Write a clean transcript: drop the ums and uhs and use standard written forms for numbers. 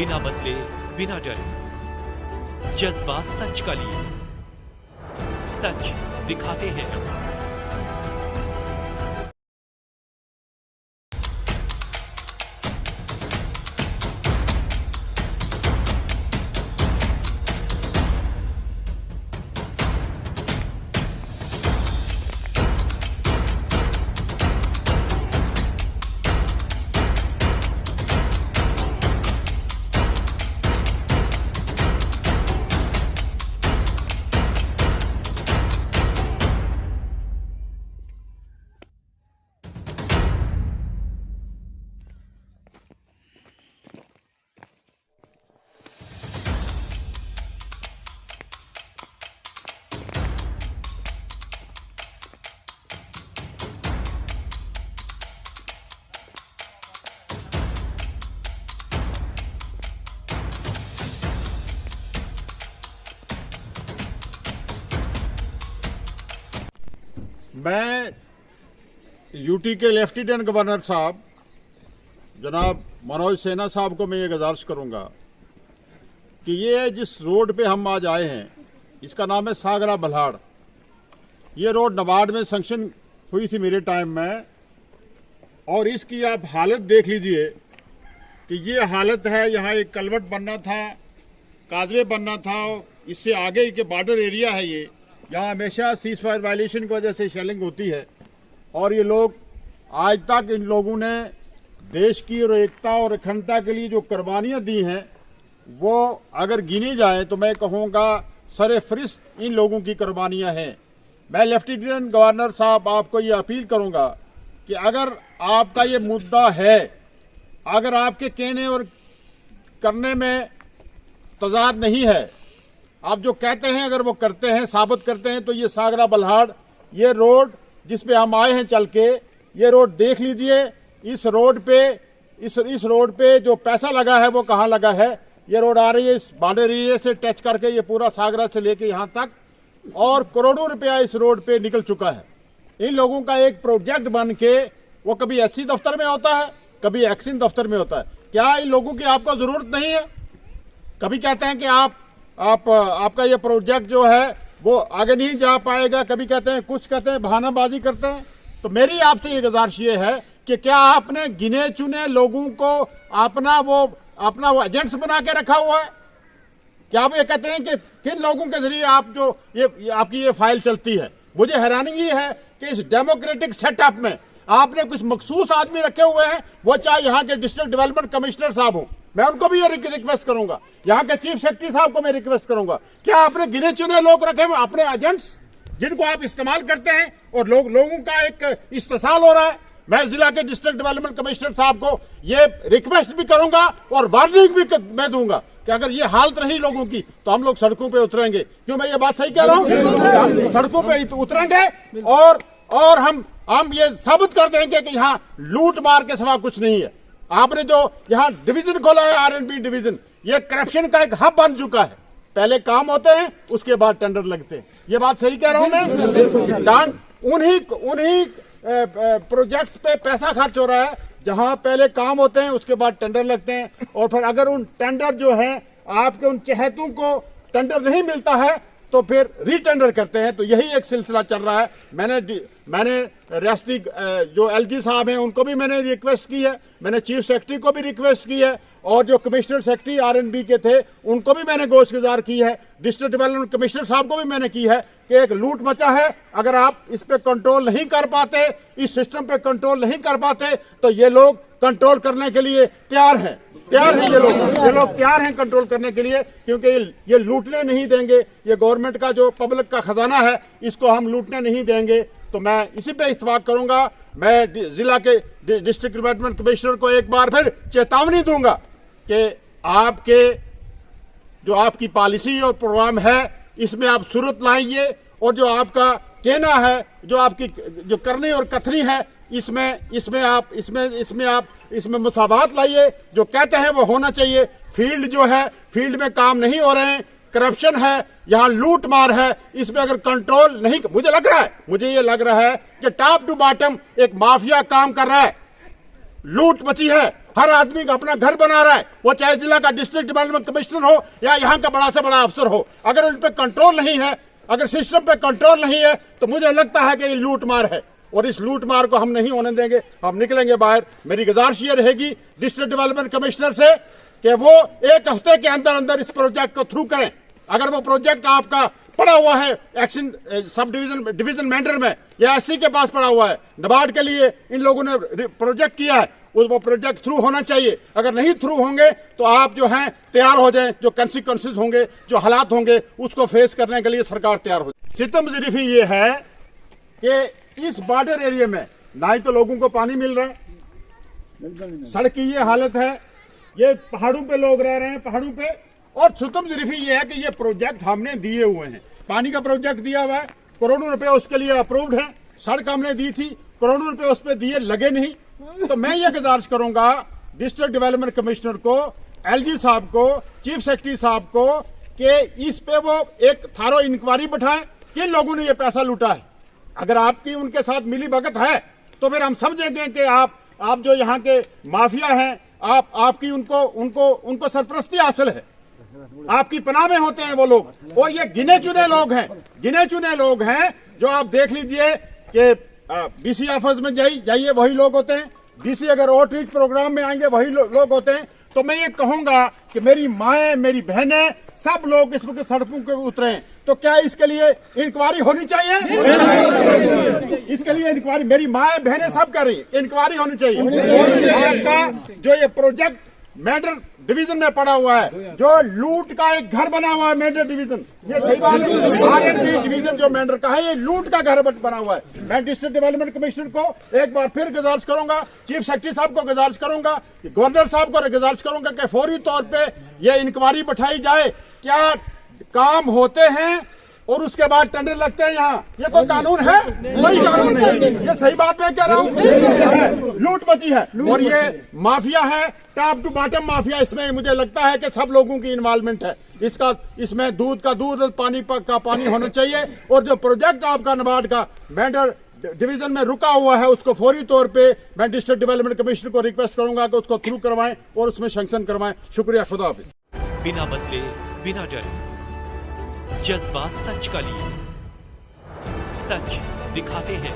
बिना बदले, बिना डरे, जज्बा सच का लिए, सच दिखाते हैं। मैं यूटी के लेफ्टिनेंट गवर्नर साहब जनाब मनोज सिन्हा साहब को मैं ये गुजारिश करूंगा कि ये जिस रोड पे हम आज आए हैं इसका नाम है सागरा बल्हाड़। ये रोड नबार्ड में सैंक्शन हुई थी मेरे टाइम में, और इसकी आप हालत देख लीजिए कि ये हालत है। यहाँ एक कलवट बनना था, काजवे बनना था, इससे आगे के बॉर्डर एरिया है ये। यहाँ हमेशा सीज फायर वायलेशन की वजह से शेलिंग होती है, और ये लोग आज तक इन लोगों ने देश की और एकता और अखंडता के लिए जो कुर्बानियाँ दी हैं वो अगर गिनी जाए तो मैं कहूँगा सरे फरिश्त इन लोगों की कुर्बानियाँ हैं। मैं लेफ्टिनेंट गवर्नर साहब आपको ये अपील करूँगा कि अगर आपका ये मुद्दा है, अगर आपके कहने और करने में तजाद नहीं है, आप जो कहते हैं अगर वो करते हैं, साबित करते हैं, तो ये सागरा बल्हाड़ ये रोड जिस पे हम आए हैं चल के, ये रोड देख लीजिए। इस रोड पे जो पैसा लगा है वो कहाँ लगा है। ये रोड आ रही है इस बॉर्डर एरिया से टच करके, ये पूरा सागरा से लेके यहाँ तक, और करोड़ों रुपया इस रोड पे निकल चुका है। इन लोगों का एक प्रोजेक्ट बन के वो कभी एससी दफ्तर में होता है, कभी एक्सिन दफ्तर में होता है। क्या इन लोगों की आपको जरूरत नहीं है? कभी कहते हैं कि आपका ये प्रोजेक्ट जो है वो आगे नहीं जा पाएगा, कभी कहते हैं कुछ, कहते हैं बहानाबाजी करते हैं। तो मेरी आपसे ये गुजारिश ये है कि क्या आपने गिने चुने लोगों को अपना वो एजेंट्स बना के रखा हुआ है? क्या आप ये कहते हैं कि किन लोगों के जरिए आप जो ये आपकी ये फाइल चलती है? मुझे हैरानी ये है कि इस डेमोक्रेटिक सेटअप में आपने कुछ मखसूस आदमी रखे हुए हैं, वो चाहे यहाँ के डिस्ट्रिक्ट डेवलपमेंट कमिश्नर साहब हो, मैं उनको भी ये रिक्वेस्ट करूंगा, यहाँ के चीफ सेक्रेटरी साहब को मैं रिक्वेस्ट करूंगा, क्या आपने गिने चुने लोग रखे हुए अपने एजेंट्स जिनको आप इस्तेमाल करते हैं, और लोगों का एक इस्तेसाल हो रहा है। मैं जिला के डिस्ट्रिक्ट डेवलपमेंट कमिश्नर साहब को ये रिक्वेस्ट भी करूंगा और वार्निंग भी मैं दूंगा कि अगर ये हालत रही लोगों की तो हम लोग सड़कों पे उतरेंगे। क्यों मैं ये बात सही कह रहा हूँ? सड़कों पे उतरेंगे और हम ये साबित कर देंगे कि यहाँ लूट मार के सिवा कुछ नहीं है। आपने जो यहाँ डिवीजन खोला है, R&B डिवीजन, ये करप्शन का एक हब बन चुका है। पहले काम होते हैं, उसके बाद टेंडर लगते हैं। ये बात सही कह रहा हूं मैं? उन्हीं प्रोजेक्ट्स पे पैसा खर्च हो रहा है, जहां पहले काम होते हैं, उसके बाद टेंडर लगते हैं, और फिर अगर उन टेंडर जो है आपके उन चहेतों को टेंडर नहीं मिलता है तो फिर रीटेंडर करते हैं। तो यही एक सिलसिला चल रहा है। मैंने रियासती जो LG साहब हैं उनको भी मैंने रिक्वेस्ट की है, मैंने चीफ सेक्रेटरी को भी रिक्वेस्ट की है, और जो कमिश्नर सेक्रेटरी R&B के थे उनको भी मैंने गोशगुजार की है, डिस्ट्रिक्ट डेवलपमेंट कमिश्नर साहब को भी मैंने की है कि एक लूट मचा है। अगर आप इस पे कंट्रोल नहीं कर पाते, इस सिस्टम पे कंट्रोल नहीं कर पाते, तो ये लोग कंट्रोल करने के लिए तैयार हैं। ये लोग तैयार हैं कंट्रोल करने के लिए, क्योंकि ये लूटने नहीं देंगे। ये गवर्नमेंट का जो पब्लिक का खजाना है, इसको हम लूटने नहीं देंगे। तो मैं इसी पे इत्तेफाक करूंगा। मैं जिला के डिस्ट्रिक्ट डेवलपमेंट कमिश्नर को एक बार फिर चेतावनी दूंगा कि आपकी पॉलिसी और प्रोग्राम है, इसमें आप सूरत लाइए, और जो आपका कहना है, जो आपकी जो करनी और कथनी है, इसमें मुसावात लाइए। जो कहते हैं वो होना चाहिए। फील्ड में काम नहीं हो रहे हैं, करप्शन है, यहाँ लूट मार है, इसमें अगर कंट्रोल नहीं, मुझे ये लग रहा है कि टॉप टू बॉटम एक माफिया काम कर रहा है। लूट मची है। हर आदमी का अपना घर बना रहा है, वो चाहे जिला का डिस्ट्रिक्ट डेवलपमेंट कमिश्नर हो या यहाँ का बड़ा से बड़ा अफसर हो। अगर उन पर कंट्रोल नहीं है, अगर सिस्टम पे कंट्रोल नहीं है, तो मुझे लगता है कि ये लूट मार है और इस लूट मार को हम नहीं होने देंगे। हम निकलेंगे बाहर। मेरी गुजारिश ये रहेगी डिस्ट्रिक्ट डेवलपमेंट कमिश्नर से कि वो 1 हफ्ते के अंदर अंदर इस प्रोजेक्ट को थ्रू करें। अगर वो प्रोजेक्ट आपका पड़ा हुआ है एक्शन सब डिवीजन मैंडर में या एससी के पास पड़ा हुआ है, नाबार्ड के लिए इन लोगों ने प्रोजेक्ट किया है, वो प्रोजेक्ट थ्रू होना चाहिए। अगर नहीं थ्रू होंगे तो आप जो हैं तैयार हो जाएं, जो कंसिक्वेंसेस होंगे, जो हालात होंगे, उसको फेस करने के लिए सरकार तैयार हो जाए। सितम ज़रीफ़ी ये है कि इस बॉर्डर एरिया में ना ही तो लोगों को पानी मिल रहा है, सड़क की ये हालत है, ये पहाड़ों पे लोग रह रहे हैं, पहाड़ों पे। और सितम ज़रीफ़ी ये है कि ये प्रोजेक्ट हमने दिए हुए हैं, पानी का प्रोजेक्ट दिया हुआ है, करोड़ों रुपए उसके लिए अप्रूव्ड है, सड़क हमने दी थी, करोड़ों रुपए उस पर दिए, लगे नहीं। तो मैं ये गुजारिश करूंगा डिस्ट्रिक्ट डेवलपमेंट कमिश्नर को, एलजी साहब को, चीफ सेक्रेटरी साहब को कि इस पे वो एक थारो इंक्वायरी बैठाएं, किन लोगों ने ये पैसा लूटा है। अगर आपकी उनके साथ मिली भगत है तो फिर हम समझेंगे कि आप जो यहाँ के माफिया हैं, आपकी उनको सरपरस्ती हासिल है, आपकी पनाह में होते हैं वो लोग। और ये गिने चुने लोग हैं जो आप देख लीजिए कि बीसी ऑफिस में जाइए वही लोग होते हैं, डीसी अगर आउटरीच प्रोग्राम में आएंगे वही लोग होते हैं। तो मैं ये कहूंगा कि मेरी माएं, मेरी बहनें, सब लोग इस वक्त सड़कों पे उतरे हैं। तो क्या इसके लिए इंक्वायरी होनी चाहिए? इसके लिए इंक्वायरी, मेरी माएं बहनें सब कर रही है, इंक्वायरी होनी चाहिए। आपका जो ये प्रोजेक्ट मेंढर डिवीजन में पड़ा हुआ है, जो लूट का एक घर बना हुआ है मेंढर डिवीजन, ये सही बात है। आरएनबी डिवीजन जो मेंढर का है, ये लूट का घर बना हुआ है। मैं डिस्ट्रिक्ट डेवलपमेंट कमिश्नर को एक बार फिर गुजारिश करूंगा, चीफ सेक्रेटरी साहब को गुजारिश करूंगा, गवर्नर साहब को गुजारिश करूंगा कि फौरी तौर पे ये इंक्वायरी बैठाई जाए, क्या काम होते हैं और उसके बाद टेंडर लगते हैं। यहाँ ये कोई कानून है? कोई कानून नहीं। ये सही बात मैं कह रहा हूँ, लूट मची है और ये माफिया है, टॉप टू बॉटम माफिया। इसमें मुझे लगता है कि सब लोगों की इन्वॉल्वमेंट है। इसमें दूध का दूध, पानी का पानी होना चाहिए। और जो प्रोजेक्ट आपका नाबार्ड का मेंढर डिवीजन में रुका हुआ है, उसको फौरी तौर पे मैं डिस्ट्रिक्ट डेवलपमेंट कमिश्नर को रिक्वेस्ट करूंगा कि उसको थ्रू करवाएं और उसमें सैंक्शन करवाएं। शुक्रिया, खुदा हाफिज। बिना बदले, बिना डरे, जज्बा सच का लिए, सच दिखाते हैं।